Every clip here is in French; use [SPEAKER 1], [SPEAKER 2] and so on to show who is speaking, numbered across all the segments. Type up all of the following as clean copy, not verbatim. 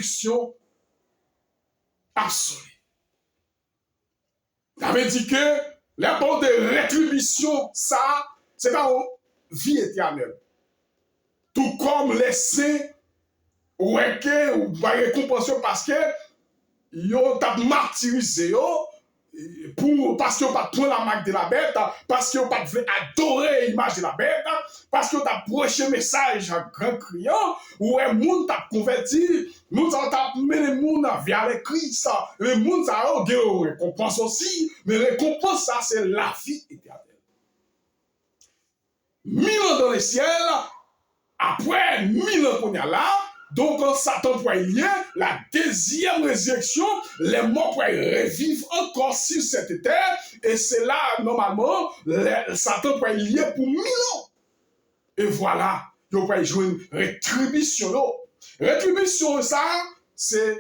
[SPEAKER 1] destruction absolue. Ça veut dire que les bords de rétribution, ça, c'est pas une vie éternelle. Tout comme les saints, ou pas récompense parce que yo t'a martyrisé yo parce que pas prendre la marque de la bête, parce que pas adorer l'image de la bête, parce que t'as prêché message en grand criant, ou un monde t'a converti, nous t'a mené monde vers le Christ, le monde ça a des récompenses aussi, mais récompense ça c'est la vie éternelle. 1000 ans dans le ciel, après 1000 ans qu'on y a là, donc Satan pourrait lier la deuxième résurrection, les morts pourraient revivre encore sur cette terre, et c'est là, normalement, Satan pourrait lier pour 1000 ans. Et voilà, il pourrait jouer une rétribution. Rétribution, ça, c'est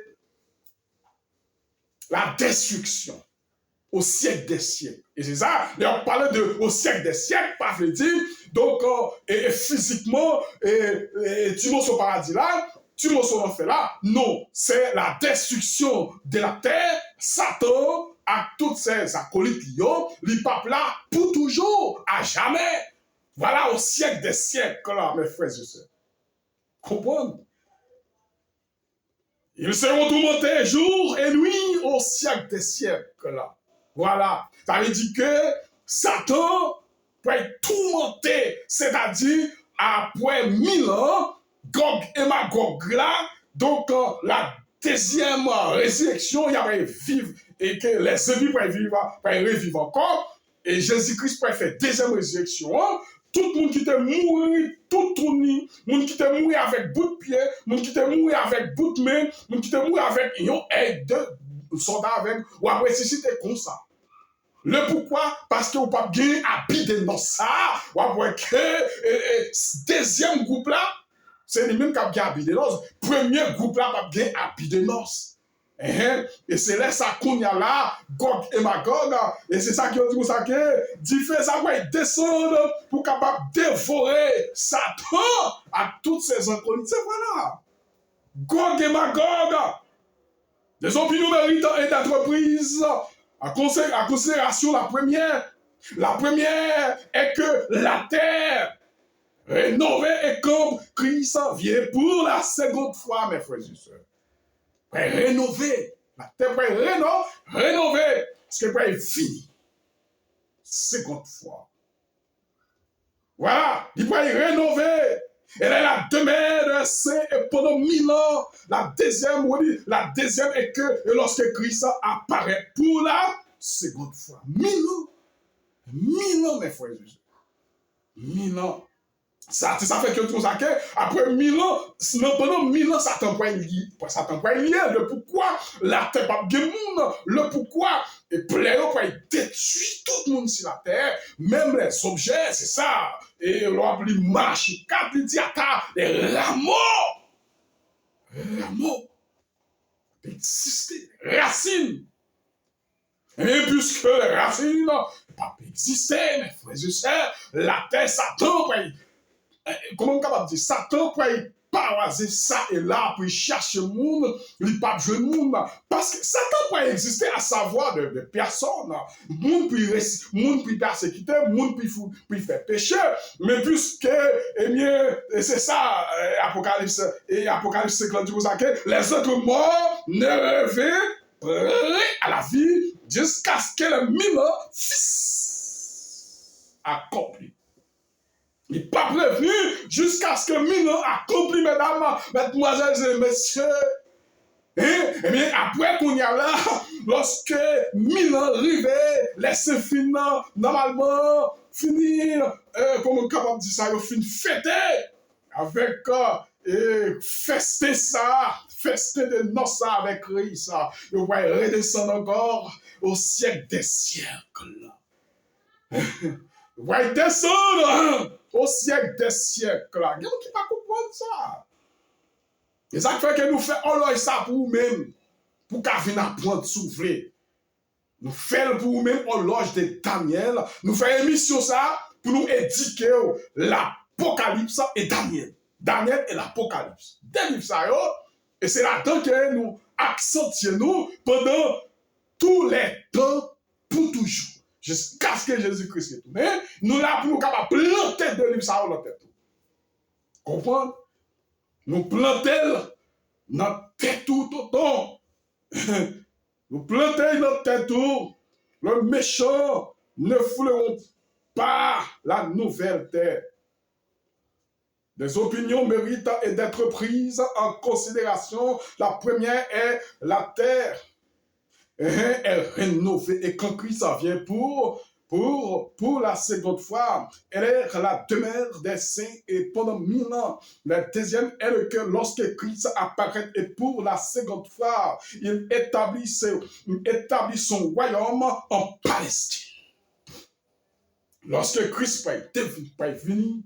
[SPEAKER 1] la destruction au siècle des siècles. Et c'est ça, on parlait de au siècle des siècles, pas fait dire, donc, et physiquement, tu montes au paradis là, tu montes au enfer là, non, c'est la destruction de la terre, Satan, à toutes ses acolytes, les papes là, pour toujours, à jamais. Voilà, au siècle des siècles là, mes frères et sœurs. Comprenez? Ils seront tourmentés jour et nuit au siècle des siècles là. Voilà, ça veut dire que Satan peut être tourmenté, c'est-à-dire après 1000 ans, Gog et Magog là, donc la deuxième résurrection, il y avait vivre et que les ennemis pourraient revivre encore, et Jésus-Christ pourrait faire deuxième résurrection. Tout le monde qui était mort, tout tourné, le monde qui était mort avec bout de pied, le monde qui était mort avec bout de main, le monde qui était mort avec un aide de soldats avec, ou après si c'était comme ça. Le pourquoi? Parce que vous pas bien habiter dans ça, ou après que deuxième groupe là, c'est les mêmes qui ont bien habité dans ça. Premier groupe là, pas bien habiter dans ça. Et c'est là ça qu'on y a là, Gog et Magog, et c'est ça qui ont dit pour ça que Dieu fait ça pour descendre pour capable dévorer Satan à toutes ses inconnus. C'est voilà. Gog et Magog, les opinions méritant et d'entreprise, à considération la première est que la terre rénovée et comme Christ vient pour la seconde fois, mes frères et sœurs. Rénover. La terre peut rénover. Parce qu'elle peut être finie. Seconde fois. Voilà. Il peut rénover. Elle est la demeure de saint et pendant 1000 ans. La deuxième est que lorsque Christ apparaît pour la seconde fois. 1000 ans. 1000 ans, mes frères et sœurs. 1000 ans. Ça fait que tout ça, après 1000 ans, pendant 1000 ans, Satan peut lier. Le pourquoi la terre pas de monde, le pourquoi et pléau peut détruire tout le monde sur la terre, même les objets, c'est ça. Et l'on appelle marche, quatre diata, les rameaux exister, racines. Et puisque les racines ne peuvent pas exister, mes frères et sœurs, la terre, Satan peut. Comment on est capable de dire? Satan peut paraser ça et là pour chercher le monde, il pas jouer le monde. Parce que Satan peut exister à savoir de personnes. Le monde peut persécuter, le monde peut faire péché. Mais puisque, eh bien, c'est ça, Apocalypse 5, dit que les autres morts ne reviennent à la vie jusqu'à ce que le 1000 ans accompli. Il n'est pas prévenu jusqu'à ce que 1000 ans accompli, mesdames, mesdemoiselles et messieurs. Et bien, après qu'on y a là, lorsque 1000 ans arrivaient, laissez finir, normalement, finir, comment on est capable de dire ça, finir fêter avec, fester ça, fester de noces avec Christ, et on va redescendre encore au siècle des siècles. On va descendre au siècle des siècles. Il y a qui ne comprendre ça. Et ça fait que nous faisons ça pour nous-mêmes, pour qu'on vienne apprendre à souffler. Nous faisons pour nous-mêmes horloge de Daniel. Nous faisons émission ça pour nous éduquer l'Apocalypse et Daniel. Daniel et l'Apocalypse. Deux livres ça, Et c'est là-dedans que nous accentuons pendant tous les temps, pour toujours. Jusqu'à ce que Jésus-Christ retourne. Mais nous là pour nous capables de planter de lui ça dans la tête. Comprendre? Nous planter notre tête tout autant. Nous planter notre tête tout. Le méchant ne fouleront pas la nouvelle terre. Des opinions méritent d'être prises en considération. La première est la terre. Est rénovée. Et quand Christ vient pour la seconde fois, elle est la demeure des saints et pendant 1000 ans. La deuxième est que lorsque Christ apparaît et pour la seconde fois, il établit son royaume en Palestine. Lorsque Christ est venu,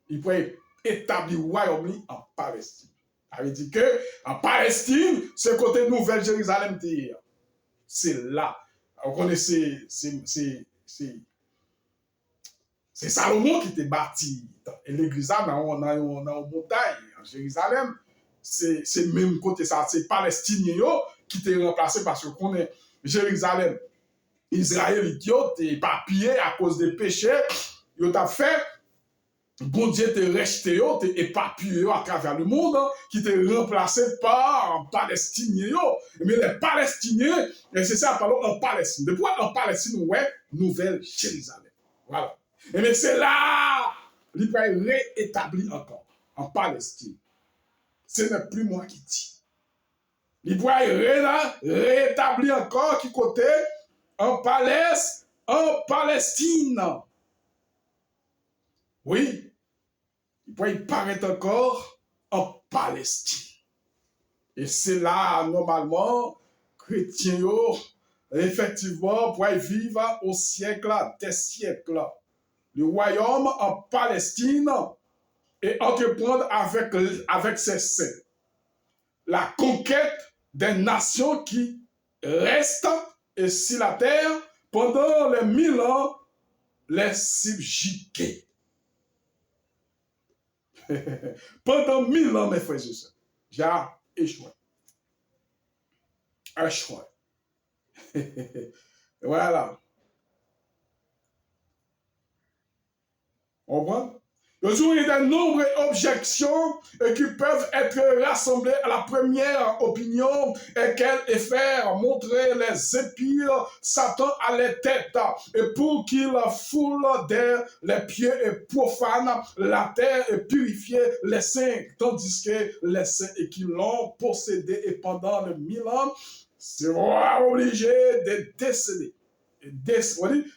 [SPEAKER 1] il peut établir le royaume en Palestine. Ça veut dire que en Palestine, c'est côté Nouvelle-Jérusalem. C'est là. On connaît, c'est Salomon qui était bâti. Et l'église là, on a une montagne en Jérusalem. C'est même côté ça. C'est Palestinien qui était remplacé parce qu'on est Jérusalem. Israël idiot et papier à cause des péchés. Il a fait. Bon Dieu te rejeté, te éparpillé à travers le monde, qui te remplacé par un Palestinien. Mais les Palestiniens, c'est ça, parlons en Palestine. Depuis en Palestine, ouais, Nouvelle Jérusalem. Voilà. Et mais c'est là, il va être réétabli encore en Palestine. Ce n'est plus moi qui dis. Il va être réétabli encore qui côté en Palestine. Oui. Il paraît encore en Palestine. Et c'est là, normalement, chrétiens, effectivement, pour vivre au siècle des siècles. Le royaume en Palestine et entreprendre avec ses saints. La conquête des nations qui restent et sur la terre pendant les 1000 ans, les subjuguer. Pendant 1000 ans, mes frères et sœurs, j'ai échoué. Voilà. On voit? Il y a de nombreuses objections qui peuvent être rassemblées à la première opinion et qu'elle est faire montrer les épires Satan à les têtes et pour qu'il foule les pieds et profane la terre et purifie les saints, tandis que les saints et qui l'ont possédé et pendant les 1000 ans seront obligés de décéder,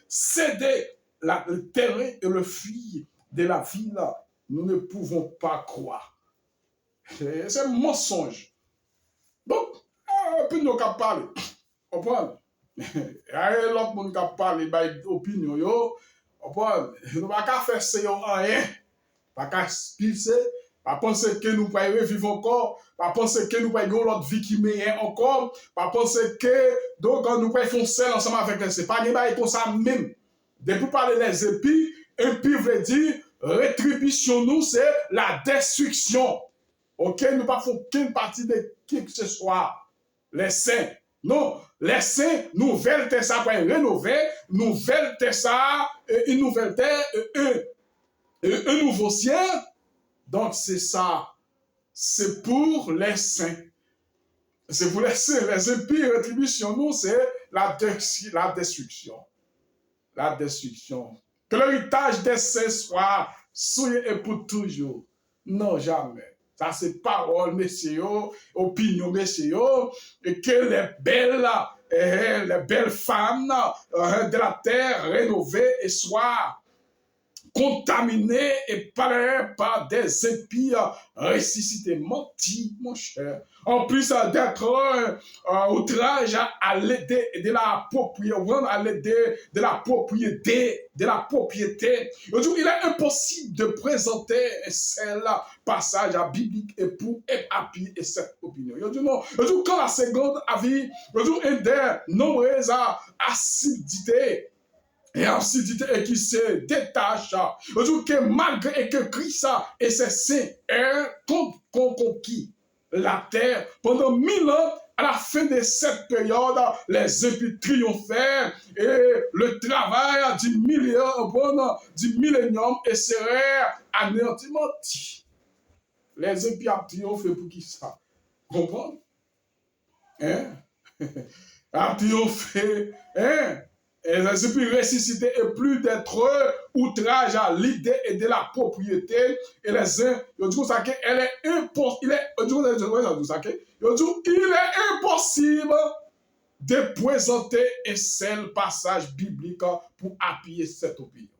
[SPEAKER 1] céder le terrain et le fuir de la vie là, nous ne pouvons pas croire. C'est un mensonge. Donc, on peut nous parler. On prend. Il y a l'autre monde qui parle, il y a une opinion. On prend. Nous ne pouvons pas faire ça rien. Pas qu'à expulser. Pas penser que nous pouvons revivre encore. Pas penser que nous pouvons avoir l'autre vie qui meilleure encore. Pas penser que donc nous pouvons faire seul ensemble avec eux. C'est pas comme ça même. Depuis parler des épis, impie veut dire rétribution, nous, c'est la destruction. Ok, nous ne faisons aucune partie de qui que ce soit. Les saints. Non, les saints, nouvelle terre, ça va rénover, nouvelle terre, ça, une nouvelle terre, un nouveau ciel. Donc, c'est ça. C'est pour les saints. C'est pour les saints. Les impies, rétribution, nous, c'est la destruction. La destruction. Que l'héritage des saints soit souillé et pour toujours. Non, jamais. Ça, c'est parole, messieurs, opinion, messieurs, et que les belles femmes de la terre rénovées et soient contaminées et par des épis ressuscités. Menti, mon cher. En plus d'être outrage à l'aider de la propriété, il est impossible de présenter ce passage biblique et pour appuyer cette opinion. Quand la seconde avis, une des nombreuses acidités et acidité et qui se détache, que malgré que Christ et ses saints ont conquis la terre. Pendant 1000 ans, à la fin de cette période, les impies triomphèrent et le travail du millénium serait anéanti. Les impies ont triomphé pour qui ça? Comprendre? Hein? A triomphé, hein? Et les impies ressuscités et plus d'être outrage à l'idée et de la propriété. Et les uns, ils disent qu'elle est impossible. Il est impossible de présenter un seul passage biblique pour appuyer cette opinion.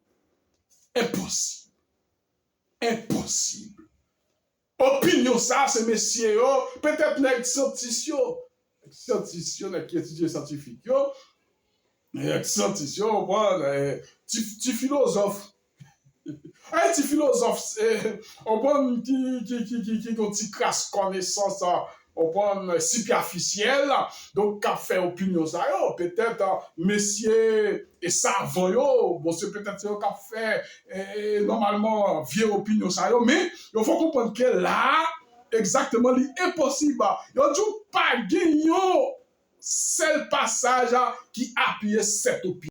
[SPEAKER 1] Impossible. Impossible. Opinion ça, c'est messieurs, peut-être les scientifiques qui étudient scientifique, les scientifiques, tu philosophe. Un petit philosophe, on prend qui crasse connaissance, on prend superficielle, donc qu'a fait opinion ça, peut-être messieurs et savants, bon c'est peut-être ça qu'a fait normalement vieille opinion ça, mais il faut comprendre que là, exactement, l'impossible, il n'y a pas gagné seul passage qui appuie cette opinion.